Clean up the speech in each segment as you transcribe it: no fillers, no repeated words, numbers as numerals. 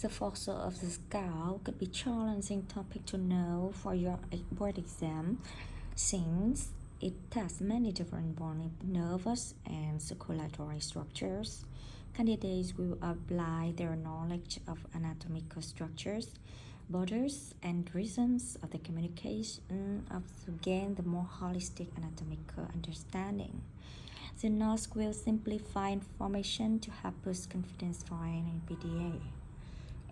The fossa of the skull could be a challenging topic to know for your board exam, since it has many different bony, nervous, and circulatory structures. Candidates will apply their knowledge of anatomical structures, borders, and reasons of the communication to gain the more holistic anatomical understanding. The notes will simplify information to help boost confidence for any PDA.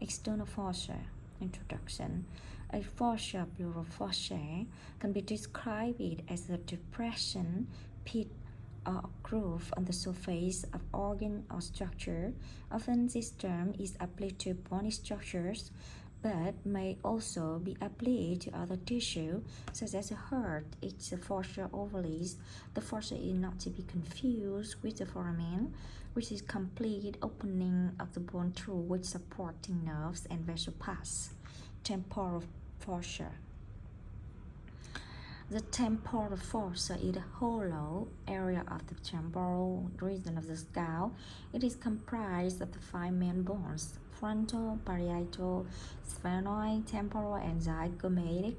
External fossa. Introduction. A fossa, plural fossae, can be described as a depression, pit, or groove on the surface of organ or structure. Often this term is applied to bony structures, but may also be applied to other tissue, such as the heart. It's the fossa ovalis. The fossa is not to be confused with the foramen, which is complete opening of the bone through which supporting nerves and vessels pass. Temporal fossa. The temporal fossa is a hollow area of the temporal region of the skull. It is comprised of the five main bones: frontal, parietal, sphenoid, temporal, and zygomatic.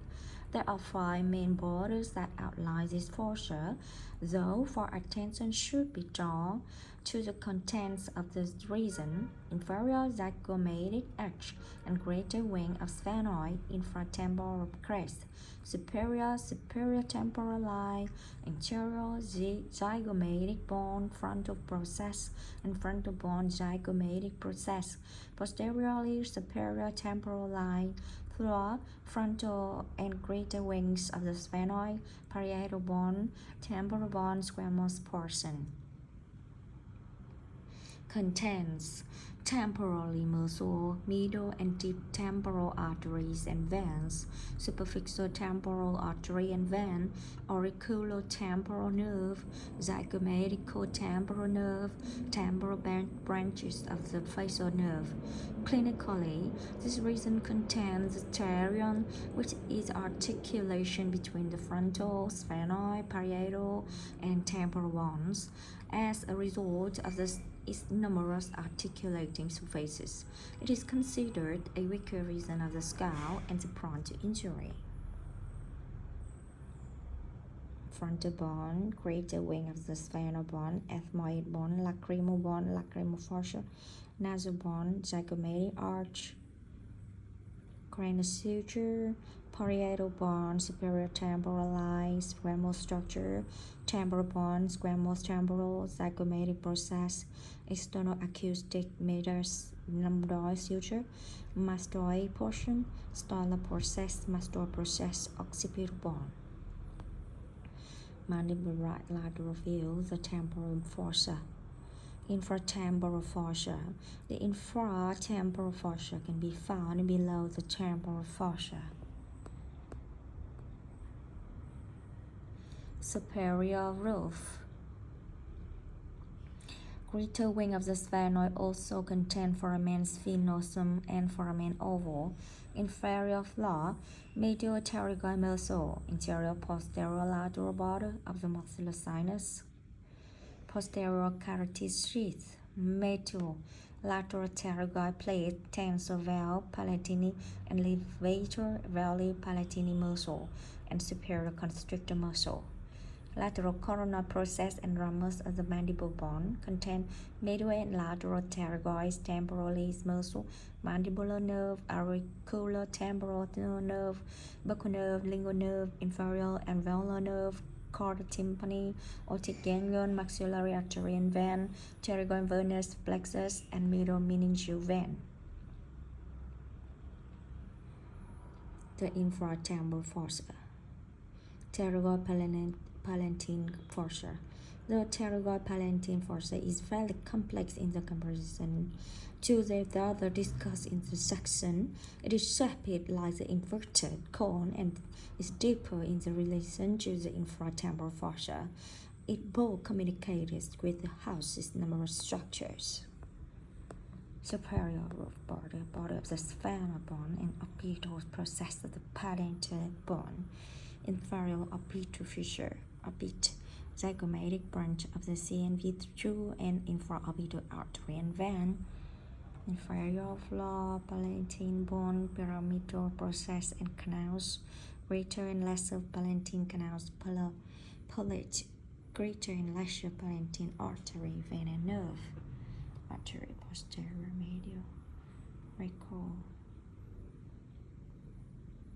There are five main borders that outline this fossa, though for attention should be drawn to the contents of the region: inferior zygomatic arch and greater wing of sphenoid, infratemporal crest, superior temporal line, anterior zygomatic bone, frontal process, and frontal bone zygomatic process, posteriorly superior temporal line, floor, frontal and greater wings of the sphenoid, parietal bone, temporal bone, squamous portion. Contents: temporally muscle, middle and deep temporal arteries and veins, superficial temporal artery and vein, auriculotemporal nerve, zygomatic-temporal nerve, temporal branches of the facial nerve. Clinically, this region contains the pterion, which is articulation between the frontal, sphenoid, parietal, and temporal bones. As a result of its numerous articulating surfaces, it is considered a weaker region of the skull and prone to injury. Frontal bone, greater wing of the sphenoid bone, ethmoid bone, lacrimal fossa, nasal bone, zygomatic arch, cranial suture, parietal bone, superior temporal line, squamous structure, temporal bone, squamous temporal, zygomatic process, external acoustic meatus, lambdoid suture, mastoid portion, stellar process, mastoid process, occipital bone. Mandible right lateral view, the temporal fossa. Infratemporal fossa. The infratemporal fossa can be found below the temporal fossa. Superior roof. Greater wing of the sphenoid also contains foramen spinosum and foramen ovale. Inferior floor, medial pterygoid muscle, interior posterior lateral border of the maxillary sinus, posterior carotid sheath, medial lateral pterygoid plate, tensor valve palatini and levator valve palatini muscle, and superior constrictor muscle. Lateral coronal process and ramus of the mandible bone contain medial and lateral pterygoids, temporalis muscle, mandibular nerve, auriculotemporal nerve, buccal nerve, lingual nerve, inferior and velar nerve, chorda tympani, otic ganglion, maxillary artery and vein, pterygoid venous plexus, and middle meningeal vein. The infratemporal fossa. Pterygoid palatine fossa. The pterygoid palatine fossa is fairly complex in the comparison to the other discussed in the section. It is shaped like the inverted cone and is deeper in the relation to the infratemporal fossa. It both communicates with the house's numerous structures. Superior roof border of the sphenoid bone, and orbital process of the palatine bone. Inferior orbital fissure, orbit, zygomatic branch of the CNV through and infraorbital artery and vein. inferior floor, palatine bone, pyramidal process and canals, greater and lesser palatine canals, palate, greater and lesser palatine artery, vein and nerve, artery posterior medial, recall.